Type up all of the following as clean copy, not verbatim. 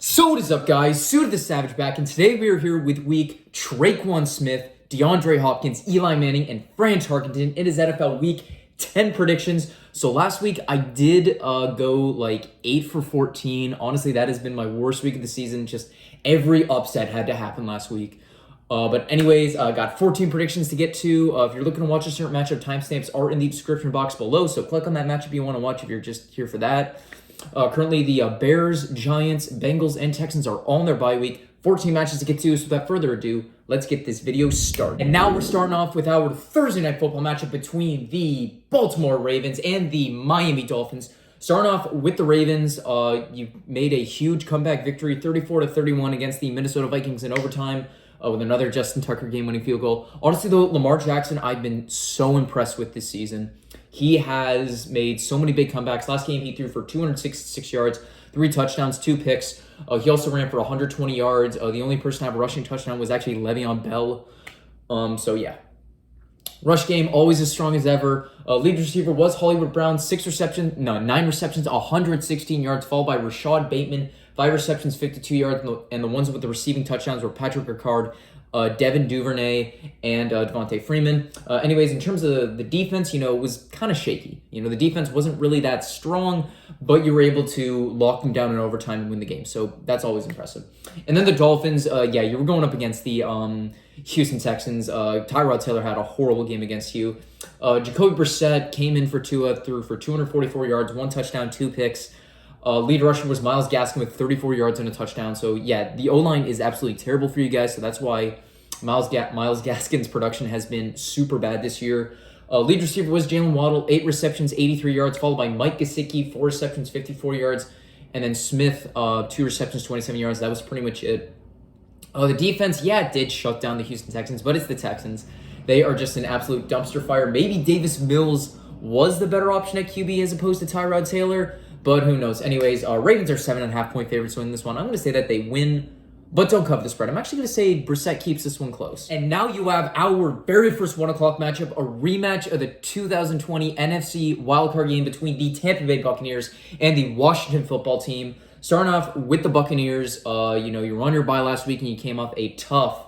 So what is up, guys? Suited the Savage back, and today we are here with week Traquan Smith, DeAndre Hopkins, Eli Manning, and Fran Tarkenton. It is NFL Week 10 predictions. So last week I did go like 8 for 14. Honestly, that has been my worst week of the season. Just every upset had to happen last week. But anyways, I got 14 predictions to get to. If you're looking to watch a certain matchup, timestamps are in the description box below. So click on that matchup you want to watch if you're just here for that. Currently, the Bears, Giants, Bengals, and Texans are all in their bye week. 14 matches to get to, so without further ado, let's get this video started. And now we're starting off with our Thursday Night Football matchup between the Baltimore Ravens and the Miami Dolphins. Starting off with the Ravens, you made a huge comeback victory, 34-31 against the Minnesota Vikings in overtime with another Justin Tucker game-winning field goal. Honestly, though, Lamar Jackson, I've been so impressed with this season. He has made so many big comebacks. Last game, he threw for 266 yards, 3 touchdowns, 2 picks. He also ran for 120 yards. The only person to have a rushing touchdown was actually Le'Veon Bell. So, yeah. Rush game, always as strong as ever. Lead receiver was Hollywood Brown, 9 receptions, 116 yards, followed by Rashad Bateman, 5 receptions, 52 yards. And the ones with the receiving touchdowns were Patrick Ricard, Devin Duvernay, and Devontae Freeman. Anyways, in terms of the defense, it was kind of shaky. The defense wasn't really that strong, but you were able to lock them down in overtime and win the game. So that's always impressive. And then the Dolphins, you were going up against the Houston Texans. Tyrod Taylor had a horrible game against you. Jacoby Brissett came in for Tua, threw for 244 yards, 1 touchdown, 2 picks. Lead rusher was Myles Gaskin with 34 yards and a touchdown. So, yeah, the O-line is absolutely terrible for you guys. So that's why Myles Gaskin's production has been super bad this year. Lead receiver was Jalen Waddle, 8 receptions, 83 yards, followed by Mike Gesicki, 4 receptions, 54 yards. And then Smith, 2 receptions, 27 yards. That was pretty much it. The defense, it did shut down the Houston Texans, but it's the Texans. They are just an absolute dumpster fire. Maybe Davis Mills was the better option at QB as opposed to Tyrod Taylor, but who knows. Anyways, Ravens are 7.5-point favorites to win this one. I'm going to say that they win, but don't cover the spread. I'm actually going to say Brissett keeps this one close. And now you have our very first 1 o'clock matchup, a rematch of the 2020 NFC wildcard game between the Tampa Bay Buccaneers and the Washington football team. Starting off with the Buccaneers, you were on your bye last week and you came off a tough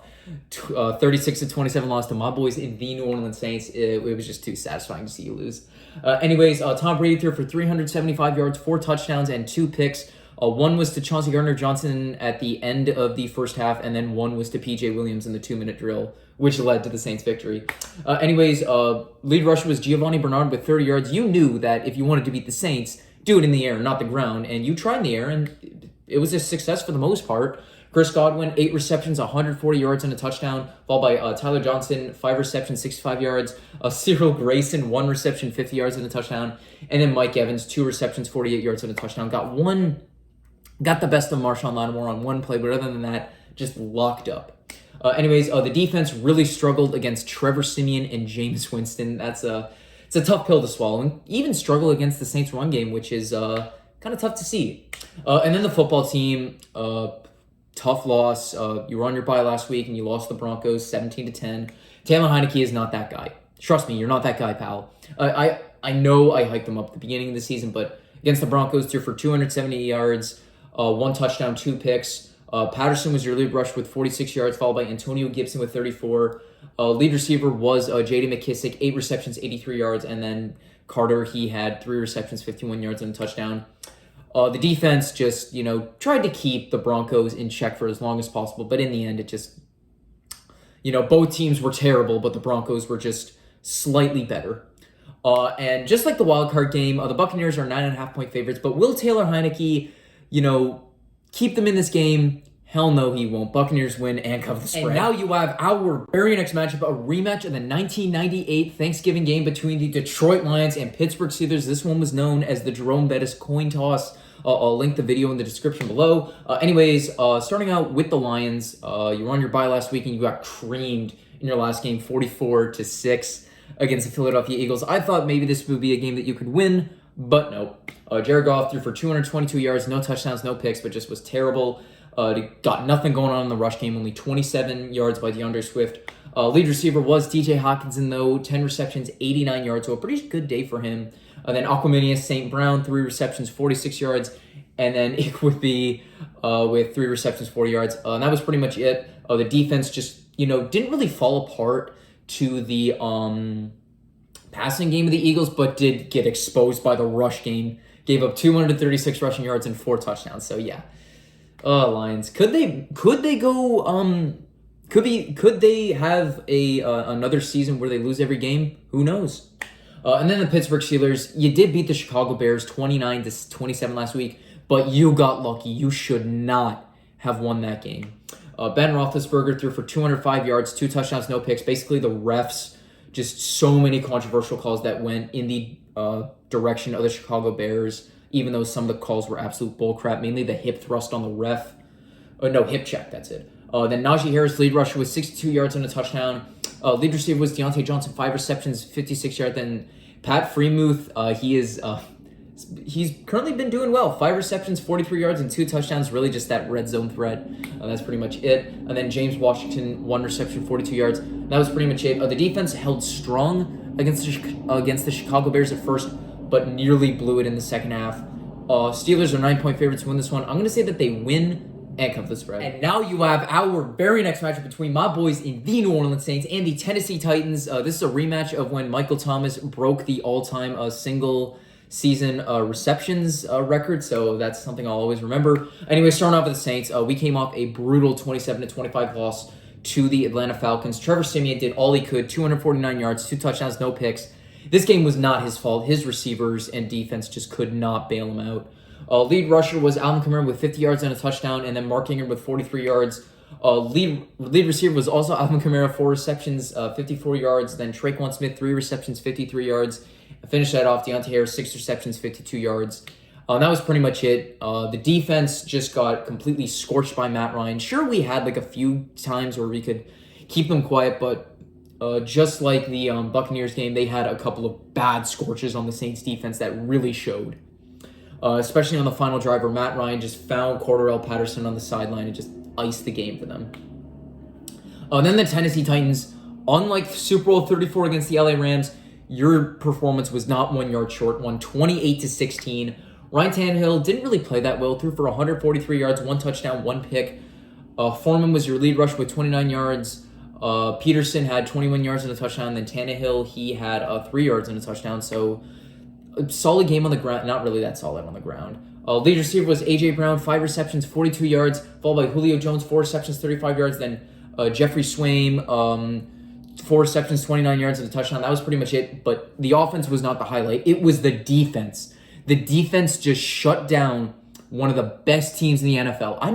36-27 loss to my boys in the New Orleans Saints. It was just too satisfying to see you lose. Anyways, Tom Brady threw for 375 yards, 4 touchdowns, and 2 picks. One was to Chauncey Gardner-Johnson at the end of the first half, and then one was to P.J. Williams in the 2-minute drill, which led to the Saints' victory. Lead rusher was Giovanni Bernard with 30 yards. You knew that if you wanted to beat the Saints, do it in the air, not the ground, and you tried in the air, and it was a success for the most part. Chris Godwin, 8 receptions, 140 yards, and a touchdown, followed by Tyler Johnson, 5 receptions, 65 yards. Cyril Grayson, 1 reception, 50 yards, and a touchdown. And then Mike Evans, 2 receptions, 48 yards, and a touchdown. Got the best of Marshawn Lattimore on one play, but other than that, just locked up. The defense really struggled against Trevor Siemian and Jameis Winston. It's a tough pill to swallow, and even struggle against the Saints' run game, which is kind of tough to see. And then the football team, tough loss. You were on your bye last week and you lost the Broncos 17-10. Taylor Heineke is not that guy. Trust me, you're not that guy, pal. I know I hyped them up at the beginning of the season, but against the Broncos, threw for 270 yards, 1 touchdown, 2 picks. Patterson was your lead rush with 46 yards, followed by Antonio Gibson with 34. Lead receiver was J.D. McKissick, 8 receptions, 83 yards, and then Carter, he had 3 receptions, 51 yards, and a touchdown. The defense just, tried to keep the Broncos in check for as long as possible, but in the end, it just, both teams were terrible, but the Broncos were just slightly better. And just like the wild card game, the Buccaneers are 9.5-point favorites, but will Taylor Heineke, keep them in this game? Hell no, he won't. Buccaneers win and cover the spread. And now you have our very next matchup, a rematch of the 1998 Thanksgiving game between the Detroit Lions and Pittsburgh Steelers. This one was known as the Jerome Bettis coin toss. I'll link the video in the description below. Starting out with the Lions, you were on your bye last week and you got creamed in your last game, 44-6 against the Philadelphia Eagles. I thought maybe this would be a game that you could win, but no. Jared Goff threw for 222 yards, no touchdowns, no picks, but just was terrible. Got nothing going on in the rush game, only 27 yards by DeAndre Swift. Lead receiver was TJ Hawkinson, though, 10 receptions, 89 yards, so a pretty good day for him. Then Aquamanius St. Brown, 3 receptions, 46 yards. And then Ikwubi with 3 receptions, 40 yards. And that was pretty much it. The defense just, didn't really fall apart to the passing game of the Eagles, but did get exposed by the rush game. Gave up 236 rushing yards and 4 touchdowns. So yeah, Lions. Could they go? Could they have another season where they lose every game? Who knows? And then the Pittsburgh Steelers. You did beat the Chicago Bears 29-27 last week, but you got lucky. You should not have won that game. Ben Roethlisberger threw for 205 yards, 2 touchdowns, no picks. Basically, the refs, just so many controversial calls that went in the direction of the Chicago Bears, even though some of the calls were absolute bullcrap, mainly the hip thrust on the ref. Hip check, that's it. Then Najee Harris, lead rusher, with 62 yards and a touchdown. Lead receiver was Deontay Johnson, 5 receptions, 56 yards. Then Pat Freiermuth, he's currently been doing well. 5 receptions, 43 yards, and 2 touchdowns. Really just that red zone threat. That's pretty much it. And then James Washington, 1 reception, 42 yards. That was pretty much it. The defense held strong against the Chicago Bears at first, but nearly blew it in the second half. Steelers are 9-point favorites to win this one. I'm going to say that they win and cover the spread. And now you have our very next matchup between my boys in the New Orleans Saints and the Tennessee Titans. This is a rematch of when Michael Thomas broke the all-time single season receptions record, so that's something I'll always remember. Anyway, starting off with the Saints, we came off a brutal 27-25 loss to the Atlanta Falcons. Trevor Siemian did all he could, 249 yards, 2 touchdowns, no picks. This game was not his fault. His receivers and defense just could not bail him out. Lead rusher was Alvin Kamara with 50 yards and a touchdown, and then Mark Ingram with 43 yards. Lead receiver was also Alvin Kamara, 4 receptions, 54 yards. Then Traquan Smith, 3 receptions, 53 yards. Finished that off, Deontay Harris, 6 receptions, 52 yards. That was pretty much it. The defense just got completely scorched by Matt Ryan. Sure, we had a few times where we could keep them quiet, but just like the Buccaneers game, they had a couple of bad scorches on the Saints defense that really showed. Especially on the final drive where Matt Ryan just found Cordarrelle Patterson on the sideline and just iced the game for them. Then the Tennessee Titans, unlike Super Bowl 34 against the LA Rams, your performance was not 1 yard short, won 28-16. Ryan Tannehill didn't really play that well, threw for 143 yards, 1 touchdown, 1 pick. Foreman was your lead rusher with 29 yards. Peterson had 21 yards and a touchdown. Then Tannehill, he had 3 yards and a touchdown. So a solid game on the ground. Not really that solid on the ground. Lead receiver was A.J. Brown, 5 receptions, 42 yards, followed by Julio Jones, 4 receptions, 35 yards. Then Jeffrey Swaim, 4 receptions, 29 yards and a touchdown. That was pretty much it. But the offense was not the highlight. It was the defense. The defense just shut down one of the best teams in the NFL. I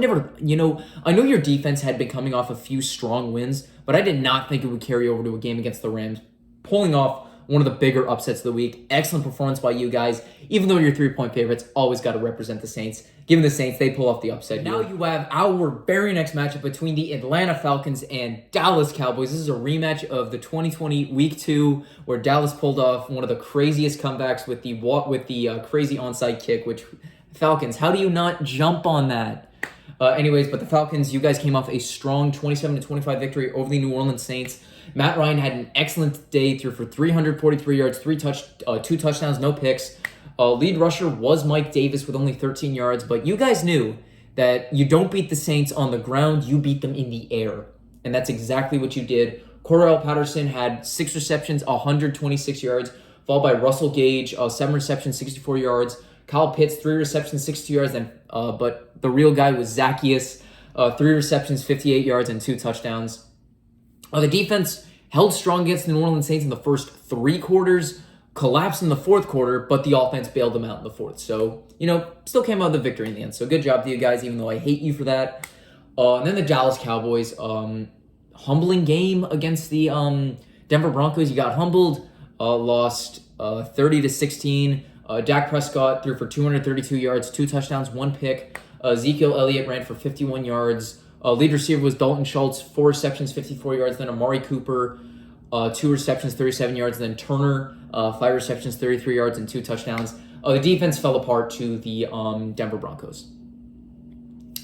know your defense had been coming off a few strong wins, but I did not think it would carry over to a game against the Rams, pulling off one of the bigger upsets of the week. Excellent performance by you guys. Even though you're 3-point favorites, always got to represent the Saints. Given the Saints, they pull off the upset. Now you have our very next matchup between the Atlanta Falcons and Dallas Cowboys. This is a rematch of the 2020 Week 2, where Dallas pulled off one of the craziest comebacks with the crazy onside kick, which Falcons, how do you not jump on that? Anyways, but the Falcons, you guys came off a strong 27-25 victory over the New Orleans Saints. Matt Ryan had an excellent day, threw for 343 yards, 2 touchdowns, no picks. Lead rusher was Mike Davis with only 13 yards, but you guys knew that you don't beat the Saints on the ground, you beat them in the air. And that's exactly what you did. Cordarrelle Patterson had 6 receptions, 126 yards, followed by Russell Gage, 7 receptions, 64 yards. Kyle Pitts, 3 receptions, 62 yards, but the real guy was Zacchaeus, 3 receptions, 58 yards, and 2 touchdowns. The defense held strong against the New Orleans Saints in the first 3 quarters, collapsed in the 4th quarter, but the offense bailed them out in the 4th. So, still came out with the victory in the end. So good job to you guys, even though I hate you for that. And then the Dallas Cowboys, humbling game against the Denver Broncos. You got humbled, lost 30-16. Dak Prescott threw for 232 yards, 2 touchdowns, 1 pick. Ezekiel Elliott ran for 51 yards. Lead receiver was Dalton Schultz, 4 receptions, 54 yards. Then Amari Cooper, 2 receptions, 37 yards. Then Turner, 5 receptions, 33 yards, and 2 touchdowns. The defense fell apart to the Denver Broncos.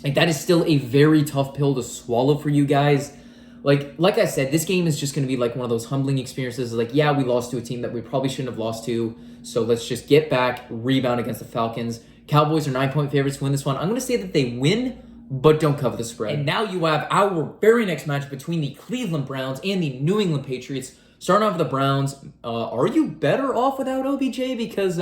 That is still a very tough pill to swallow for you guys. Like I said, this game is just going to be one of those humbling experiences. Yeah, we lost to a team that we probably shouldn't have lost to. So let's just get back, rebound against the Falcons. Cowboys are 9-point favorites to win this one. I'm going to say that they win, but don't cover the spread. And now you have our very next match between the Cleveland Browns and the New England Patriots. Starting off with the Browns, are you better off without OBJ? Because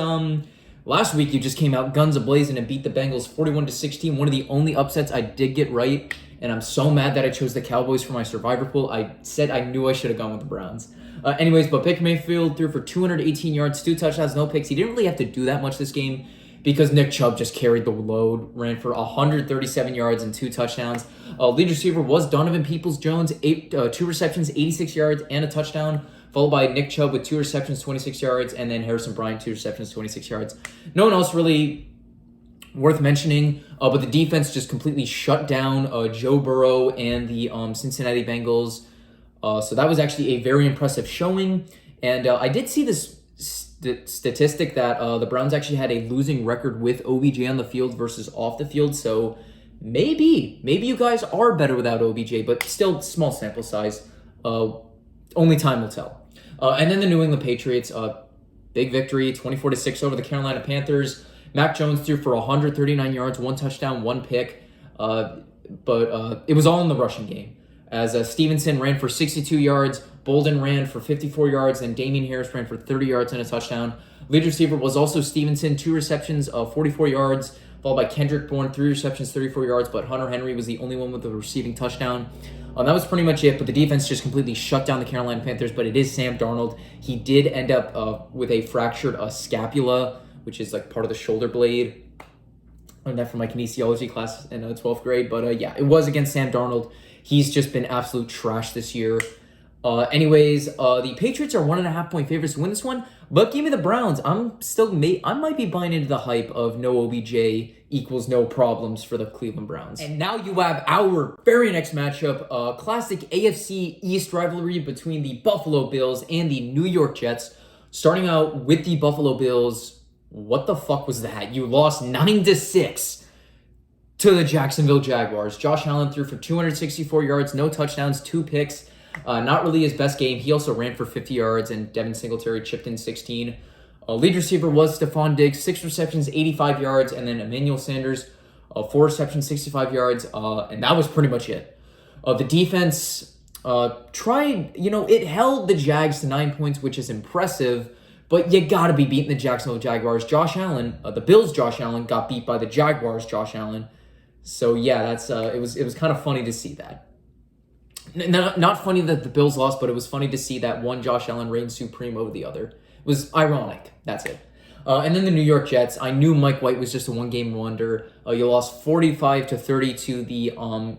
last week you just came out guns a-blazing and beat the Bengals 41-16. One of the only upsets I did get right, and I'm so mad that I chose the Cowboys for my survivor pool. I said I knew I should have gone with the Browns. Anyways, but Baker Mayfield threw for 218 yards, 2 touchdowns, no picks. He didn't really have to do that much this game because Nick Chubb just carried the load, ran for 137 yards and 2 touchdowns. Lead receiver was Donovan Peoples-Jones, 2 receptions, 86 yards, and a touchdown, followed by Nick Chubb with 2 receptions, 26 yards, and then Harrison Bryant, 2 receptions, 26 yards. No one else really worth mentioning, but the defense just completely shut down Joe Burrow and the Cincinnati Bengals. So that was actually a very impressive showing. And I did see this statistic that the Browns actually had a losing record with OBJ on the field versus off the field. So maybe you guys are better without OBJ, but still small sample size. Only time will tell. And then the New England Patriots, big victory, 24-6 over the Carolina Panthers. Mac Jones threw for 139 yards, 1 touchdown, 1 pick. But it was all in the rushing game, as Stevenson ran for 62 yards, Bolden ran for 54 yards, and Damian Harris ran for 30 yards and a touchdown. Lead receiver was also Stevenson, 2 receptions, 44 yards, followed by Kendrick Bourne, 3 receptions, 34 yards, but Hunter Henry was the only one with a receiving touchdown. That was pretty much it, but the defense just completely shut down the Carolina Panthers, but it is Sam Darnold. He did end up with a fractured scapula, which is like part of the shoulder blade. I learned that from my kinesiology class in 12th grade, but yeah, it was against Sam Darnold. He's just been absolute trash this year. Anyways, the Patriots are 1.5 point favorites to win this one, but give me the Browns. I might be buying into the hype of no OBJ equals no problems for the Cleveland Browns. And now you have our very next matchup, classic AFC East rivalry between the Buffalo Bills and the New York Jets. Starting out with the Buffalo Bills, what the fuck was that? You lost 9-6 to the Jacksonville Jaguars. Josh Allen threw for 264 yards, no touchdowns, 2 picks. Not really his best game. He also ran for 50 yards, and Devin Singletary chipped in 16. Lead receiver was Stephon Diggs, 6 receptions, 85 yards, and then Emmanuel Sanders, 4 receptions, 65 yards, and that was pretty much it. The defense tried, it held the Jags to 9 points, which is impressive, but you gotta be beating the Jacksonville Jaguars. Josh Allen, the Bills' Josh Allen, got beat by the Jaguars' Josh Allen. So yeah, that's it was kind of funny to see that. Not funny that the Bills lost, but it was funny to see that one Josh Allen reigned supreme over the other. It was ironic. That's it. And then the New York Jets. I knew Mike White was just a one-game wonder. You lost 45-30 to the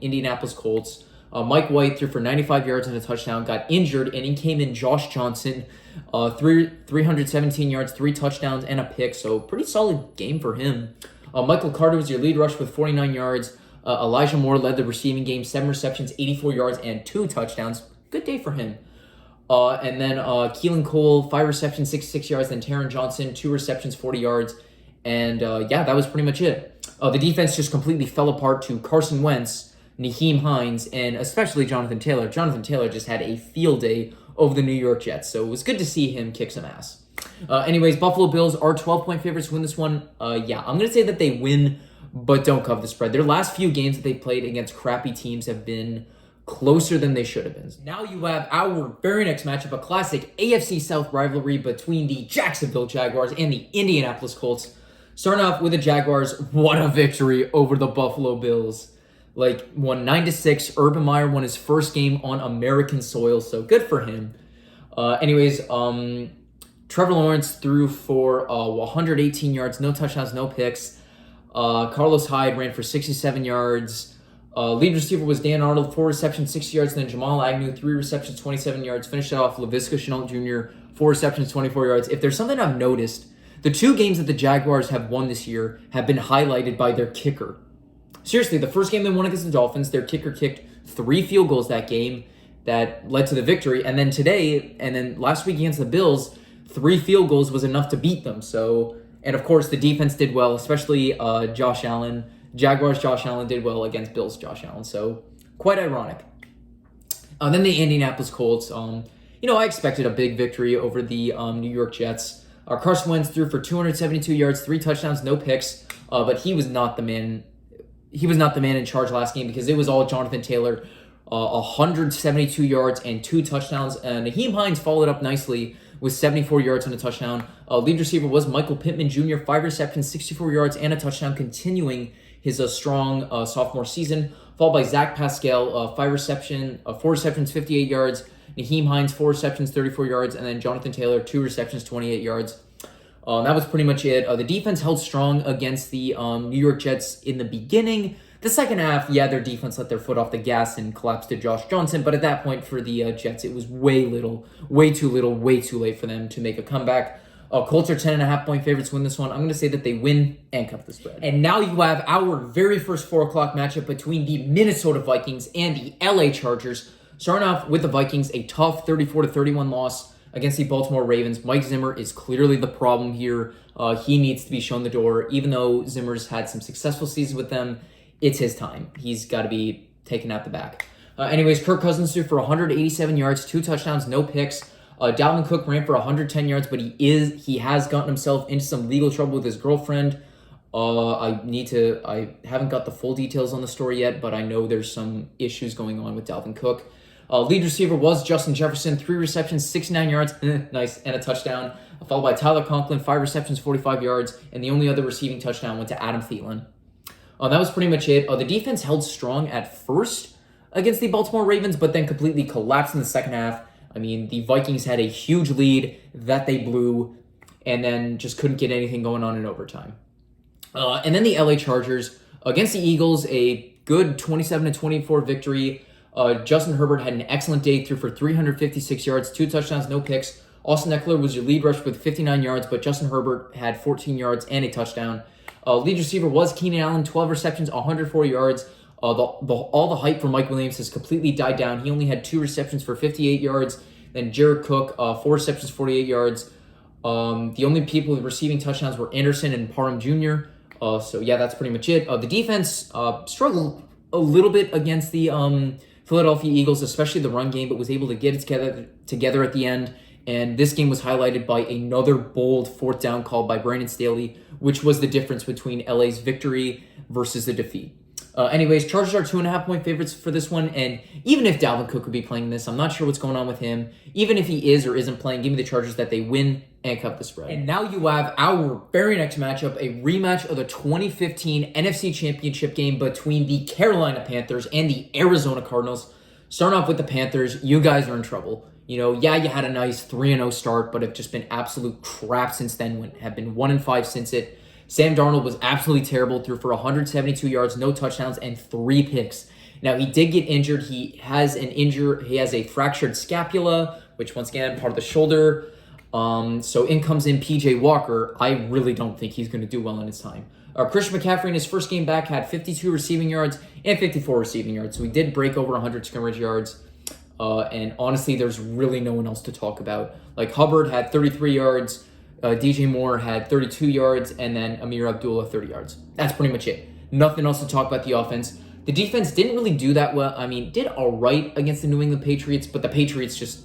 Indianapolis Colts. Mike White threw for 95 yards and a touchdown, got injured, and in came in Josh Johnson, 317 yards, 3 touchdowns, and a pick. So pretty solid game for him. Michael Carter was your lead rush with 49 yards. Elijah Moore led the receiving game, 7 receptions, 84 yards, and 2 touchdowns. Good day for him. And then Keelan Cole, 5 receptions, 66 yards. Then Taron Johnson, 2 receptions, 40 yards. And yeah, that was pretty much it. The defense just completely fell apart to Carson Wentz, Nyheim Hines, and especially Jonathan Taylor. Jonathan Taylor just had a field day over the New York Jets, so it was good to see him kick some ass. Anyways, Buffalo Bills are 12-point favorites to win this one. Yeah, I'm going to say that they win, but don't cover the spread. Their last few games that they played against crappy teams have been closer than they should have been. Now you have our very next matchup, a classic AFC South rivalry between the Jacksonville Jaguars and the Indianapolis Colts. Starting off with the Jaguars, what a victory over the Buffalo Bills. Won 9-6. Urban Meyer won his first game on American soil, so good for him. Anyways, Trevor Lawrence threw for 118 yards, no touchdowns, no picks. Carlos Hyde ran for 67 yards. Lead receiver was Dan Arnold, 4 receptions, 60 yards. And then Jamal Agnew, 3 receptions, 27 yards. Finished it off Laviska Shenault Jr., 4 receptions, 24 yards. If there's something I've noticed, the 2 games that the Jaguars have won this year have been highlighted by their kicker. Seriously, the first game they won against the Dolphins, their kicker kicked 3 field goals that game that led to the victory. And then today, and then last week against the Bills, 3 field goals was enough to beat them. So, and of course, the defense did well, especially Josh Allen. Jaguars Josh Allen did well against Bills Josh Allen. So, quite ironic. Then the Indianapolis Colts. I expected a big victory over the New York Jets. Carson Wentz threw for 272 yards, 3 touchdowns, no picks. But he was not the man. he was not the man in charge last game because it was all Jonathan Taylor. 172 yards and 2 touchdowns. And Naheem Hines followed up nicely with 74 yards and a touchdown. Lead receiver was Michael Pittman Jr., 5 receptions, 64 yards, and a touchdown, continuing his strong sophomore season. Followed by Zach Pascal, 4 receptions, 58 yards. Naheem Hines, 4 receptions, 34 yards. And then Jonathan Taylor, 2 receptions, 28 yards. That was pretty much it. The defense held strong against the New York Jets in the beginning. The second half, yeah, their defense let their foot off the gas and collapsed to Josh Johnson. But at that point for the Jets, it was way too late for them to make a comeback. Colts are 10.5-point favorites to win this one. I'm going to say that they win and cover the spread. And now you have our very first 4 o'clock matchup between the Minnesota Vikings and the LA Chargers. Starting off with the Vikings, a tough 34-31 loss against the Baltimore Ravens. Mike Zimmer is clearly the problem here. He needs to be shown the door. Even though Zimmer's had some successful seasons with them, it's his time. He's got to be taken out the back. Anyways, Kirk Cousins threw for 187 yards, 2 touchdowns, no picks. Dalvin Cook ran for 110 yards, but he has gotten himself into some legal trouble with his girlfriend. I haven't got the full details on the story yet, but I know there's some issues going on with Dalvin Cook. Lead receiver was Justin Jefferson, 3 receptions, 69 yards, nice, and a touchdown. Followed by Tyler Conklin, 5 receptions, 45 yards, and the only other receiving touchdown went to Adam Thielen. That was pretty much it. The defense held strong at first against the Baltimore Ravens, but then completely collapsed in the second half. I mean, the Vikings had a huge lead that they blew, and then just couldn't get anything going on in overtime. And then the LA Chargers against the Eagles, a good 27-24 victory. Justin Herbert had an excellent day, threw for 356 yards, 2 touchdowns, no picks. Austin Eckler was your lead rush with 59 yards, but Justin Herbert had 14 yards and a touchdown. Lead receiver was Keenan Allen, 12 receptions, 104 yards. All the hype for Mike Williams has completely died down. He only had 2 receptions for 58 yards. Then Jared Cook, 4 receptions, 48 yards. The only people with receiving touchdowns were Anderson and Parham Jr. So yeah, that's pretty much it. The defense struggled a little bit against the Philadelphia Eagles, especially the run game, but was able to get it together at the end. And this game was highlighted by another bold 4th down call by Brandon Staley, which was the difference between LA's victory versus the defeat. Anyways, Chargers are 2.5-point favorites for this one, and even if Dalvin Cook would be playing this, I'm not sure what's going on with him. Even if he is or isn't playing, give me the Chargers that they win and cover the spread. And now you have our very next matchup, a rematch of the 2015 NFC Championship game between the Carolina Panthers and the Arizona Cardinals. Starting off with the Panthers, you guys are in trouble. You know, yeah, you had a nice 3-0 start, but have just been absolute crap since then, have been 1-5 since it. Sam Darnold was absolutely terrible, threw for 172 yards, no touchdowns, and 3 picks. Now, he did get injured. He has a fractured scapula, which once again, part of the shoulder. So in comes in PJ Walker. I really don't think he's going to do well in his time. Christian McCaffrey in his first game back had 52 receiving yards and 54 receiving yards. So he did break over 100 scrimmage yards. And honestly, there's really no one else to talk about. Like Hubbard had 33 yards. DJ Moore had 32 yards, and then Amir Abdullah 30 yards. That's pretty much it. Nothing else to talk about the offense. The defense didn't really do that well. I mean, did all right against the New England Patriots, but the Patriots just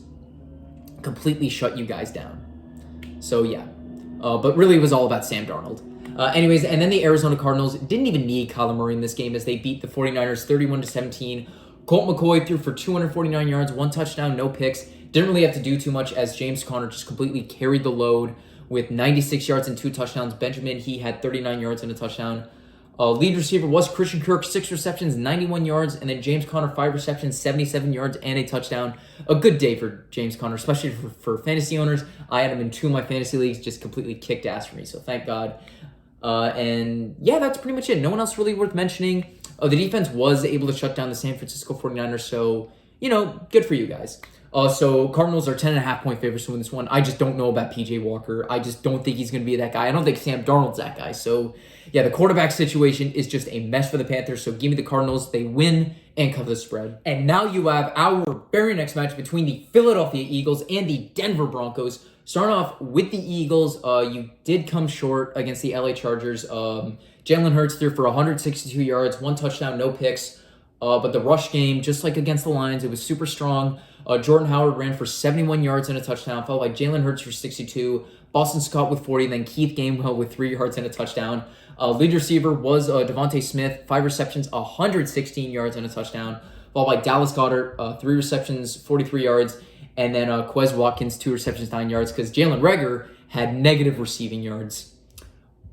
completely shut you guys down. So yeah, but really it was all about Sam Darnold. Anyways, and then the Arizona Cardinals didn't even need Kyler Murray in this game as they beat the 49ers 31-17. Colt McCoy threw for 249 yards, 1 touchdown, no picks. Didn't really have to do too much as James Conner just completely carried the load with 96 yards and 2 touchdowns. Benjamin, he had 39 yards and a touchdown. Lead receiver was Christian Kirk, 6 receptions, 91 yards, and then James Conner, 5 receptions, 77 yards, and a touchdown. A good day for James Conner, especially for fantasy owners. I had him in 2 of my fantasy leagues, just completely kicked ass for me, so thank God. And yeah, that's pretty much it. No one else really worth mentioning. The defense was able to shut down the San Francisco 49ers, so, you know, good for you guys. So Cardinals are 10.5-point favorites to win this one. I just don't know about PJ Walker. I just don't think he's going to be that guy. I don't think Sam Darnold's that guy. So yeah, the quarterback situation is just a mess for the Panthers. So give me the Cardinals. They win and cover the spread. And now you have our very next match between the Philadelphia Eagles and the Denver Broncos. Starting off with the Eagles, you did come short against the LA Chargers. Jalen Hurts threw for 162 yards, 1 touchdown, no picks. But the rush game, just like against the Lions, it was super strong. Jordan Howard ran for 71 yards and a touchdown, followed by Jalen Hurts for 62, Boston Scott with 40, then Keith Gainwell with 3 yards and a touchdown. Lead receiver was Devontae Smith, 5 receptions, 116 yards and a touchdown, followed by Dallas Goedert, 3 receptions, 43 yards, and then Quez Watkins, 2 receptions, 9 yards, because Jalen Reagor had negative receiving yards.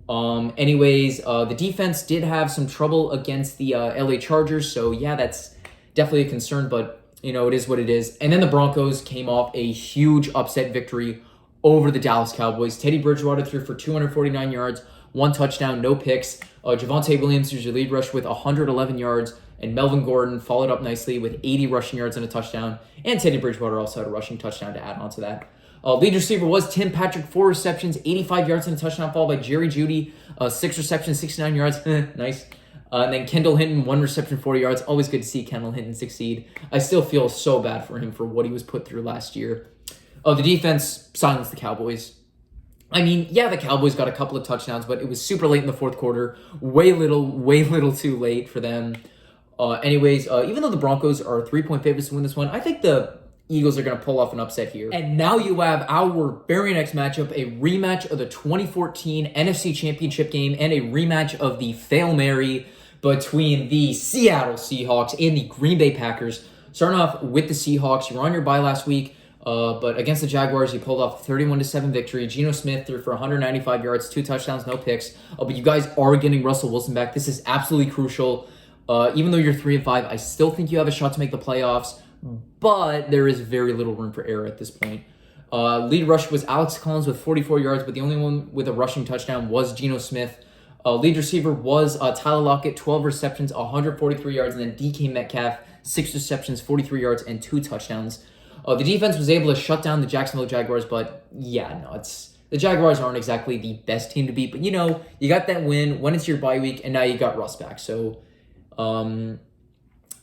The defense did have some trouble against the LA Chargers, so yeah, that's definitely a concern, but it is what it is. And then the Broncos came off a huge upset victory over the Dallas Cowboys. Teddy Bridgewater threw for 249 yards, 1 touchdown, no picks. Javonte Williams was your lead rush with 111 yards, and Melvin Gordon followed up nicely with 80 rushing yards and a touchdown. And Teddy Bridgewater also had a rushing touchdown to add on to that. Lead receiver was Tim Patrick, 4 receptions, 85 yards and a touchdown, followed by Jerry Jeudy, 6 receptions, 69 yards. Nice. And then Kendall Hinton, 1 reception, 40 yards. Always good to see Kendall Hinton succeed. I still feel so bad for him for what he was put through last year. The defense silenced the Cowboys. The Cowboys got a couple of touchdowns, but it was super late in the fourth quarter. Way little too late for them. Even though the Broncos are 3-point favorites to win this one, I think the Eagles are going to pull off an upset here. And now you have our very next matchup, a rematch of the 2014 NFC Championship game and a rematch of the Fail Mary between the Seattle Seahawks and the Green Bay Packers. Starting off with the Seahawks, you were on your bye last week, but against the Jaguars, you pulled off a 31-7 victory. Geno Smith threw for 195 yards, 2 touchdowns, no picks. But you guys are getting Russell Wilson back. This is absolutely crucial. Even though you're 3-5, I still think you have a shot to make the playoffs, but there is very little room for error at this point. Lead rush was Alex Collins with 44 yards, but the only one with a rushing touchdown was Geno Smith. Lead receiver was Tyler Lockett, 12 receptions, 143 yards, and then DK Metcalf, 6 receptions, 43 yards, and 2 touchdowns. The defense was able to shut down the Jacksonville Jaguars, but the Jaguars aren't exactly the best team to beat, but you got that win, went into your bye week, and now you got Russ back, so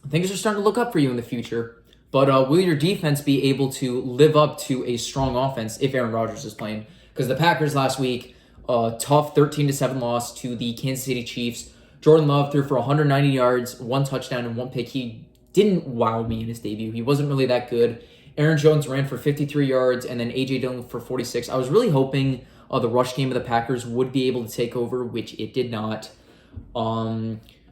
things are starting to look up for you in the future. But will your defense be able to live up to a strong offense if Aaron Rodgers is playing? Because the Packers last week, tough 13-7 loss to the Kansas City Chiefs. Jordan Love threw for 190 yards, 1 touchdown, and 1 pick. He didn't wow me in his debut. He wasn't really that good. Aaron Jones ran for 53 yards, and then A.J. Dillon for 46. I was really hoping the rush game of the Packers would be able to take over, which it did not.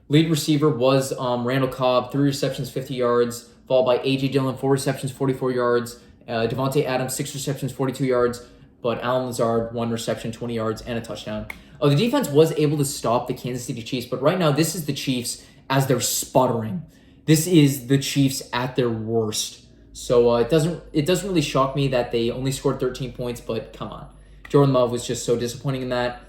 Lead receiver was Randall Cobb, 3 receptions, 50 yards, followed by A.J. Dillon, 4 receptions, 44 yards. Devontae Adams, 6 receptions, 42 yards. But Allen Lazard, 1 reception, 20 yards, and a touchdown. The defense was able to stop the Kansas City Chiefs, but right now this is the Chiefs as they're sputtering. This is the Chiefs at their worst. So it doesn't really shock me that they only scored 13 points, but come on. Jordan Love was just so disappointing in that.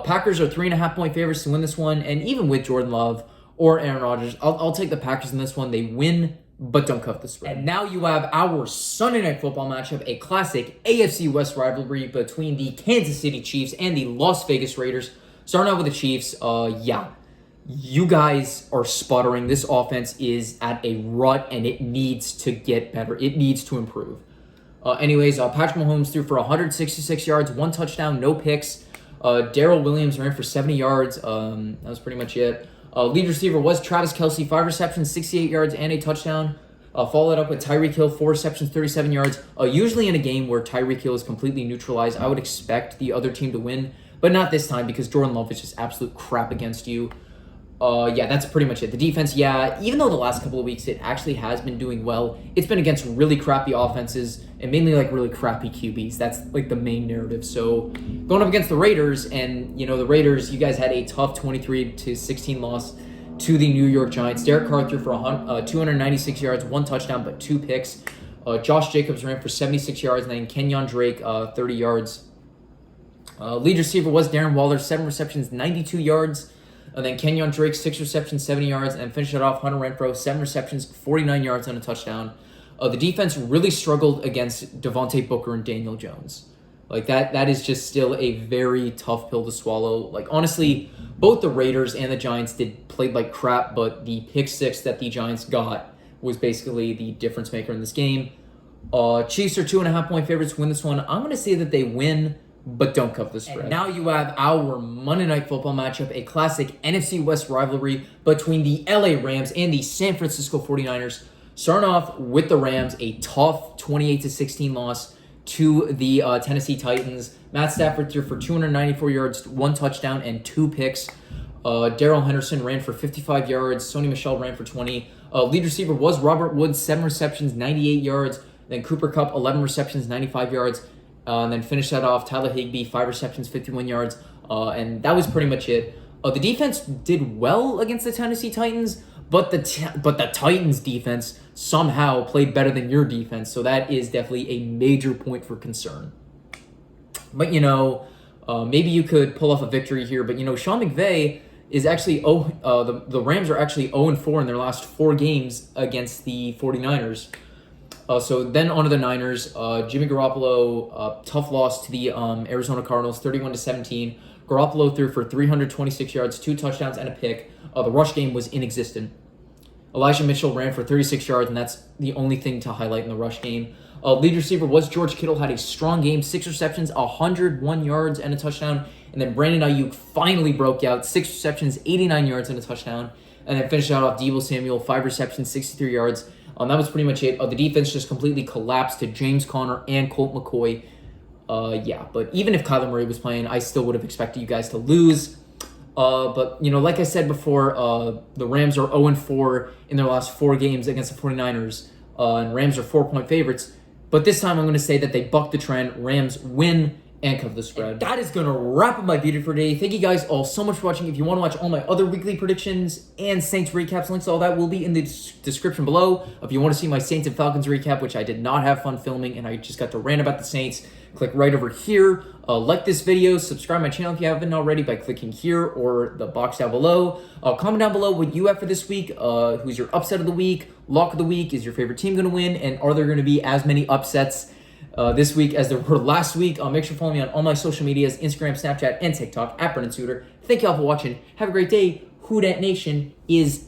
Packers are 3.5-point favorites to win this one, and even with Jordan Love or Aaron Rodgers, I'll take the Packers in this one. They win, but don't cover the spread. And now you have our Sunday Night Football matchup, a classic AFC West rivalry between the Kansas City Chiefs and the Las Vegas Raiders. Starting out with the Chiefs, you guys are sputtering. This offense is at a rut, and it needs to get better. It needs to improve. Patrick Mahomes threw for 166 yards, 1 touchdown, no picks. Darrell Williams ran for 70 yards. That was pretty much it. Lead receiver was Travis Kelce, 5 receptions, 68 yards, and a touchdown. Followed up with Tyreek Hill, 4 receptions, 37 yards. Usually in a game where Tyreek Hill is completely neutralized, I would expect the other team to win, but not this time because Jordan Love is just absolute crap against you. That's pretty much it. The defense, even though the last couple of weeks it actually has been doing well, it's been against really crappy offenses and mainly really crappy QBs. That's the main narrative. So going up against the Raiders, and the Raiders, you guys had a tough 23-16 loss to the New York Giants. Derek Carr threw for 296 yards, 1 touchdown, but 2 picks. Josh Jacobs ran for 76 yards, and then Kenyon Drake 30 yards. Lead receiver was Darren Waller, 7 receptions, 92 yards. And then Kenyon Drake, 6 receptions, 70 yards, and finished it off Hunter Renfrow, 7 receptions, 49 yards, and a touchdown. The defense really struggled against Devontae Booker and Daniel Jones. That is just still a very tough pill to swallow. Honestly, both the Raiders and the Giants played like crap, but the pick 6 that the Giants got was basically the difference maker in this game. Chiefs are 2.5-point favorites to win this one. I'm going to say that they win, but don't cover the spread. And now you have our Monday Night Football matchup, a classic NFC West rivalry between the LA Rams and the San Francisco 49ers. Starting off with the Rams, a tough 28-16 loss to the Tennessee Titans. Matt Stafford threw for 294 yards, 1 touchdown, and 2 picks. Darrell Henderson ran for 55 yards. Sony Michel ran for 20. Lead receiver was Robert Woods, 7 receptions, 98 yards. Then Cooper Kupp, 11 receptions, 95 yards. And then finished that off, Tyler Higbee, 5 receptions, 51 yards. And that was pretty much it. The defense did well against the Tennessee Titans, but the Titans defense somehow played better than your defense. So that is definitely a major point for concern. But, maybe you could pull off a victory here. But, Sean McVay is actually, the Rams are actually 0-4 in their last 4 games against the 49ers. So then on to the Niners. Jimmy Garoppolo, tough loss to the Arizona Cardinals, 31-17. Garoppolo threw for 326 yards, 2 touchdowns, and a pick. The rush game was inexistent. Elijah Mitchell ran for 36 yards, and that's the only thing to highlight in the rush game. Lead receiver was George Kittle, had a strong game, 6 receptions, 101 yards, and a touchdown. And then Brandon Ayuk finally broke out, 6 receptions, 89 yards, and a touchdown. And then finished out off Deebo Samuel, 5 receptions, 63 yards. That was pretty much it. The defense just completely collapsed to James Conner and Colt McCoy. But even if Kyler Murray was playing, I still would have expected you guys to lose. But, like I said before, the Rams are 0-4 in their last 4 games against the 49ers. And Rams are 4-point favorites. But this time I'm going to say that they bucked the trend. Rams win and cover the spread. And that is going to wrap up my video for today. Thank you guys all so much for watching. If you want to watch all my other weekly predictions and Saints recaps, links to all that will be in the description below. If you want to see my Saints and Falcons recap, which I did not have fun filming and I just got to rant about the Saints, click right over here. Like this video, subscribe my channel if you haven't already by clicking here or the box down below. Comment down below what you have for this week. Who's your upset of the week, lock of the week? Is your favorite team going to win? And are there going to be as many upsets this week as there were last week? Make sure to follow me on all my social medias, Instagram, Snapchat, and TikTok, @BrennanSuter. Thank you all for watching. Have a great day. Who Dat Nation is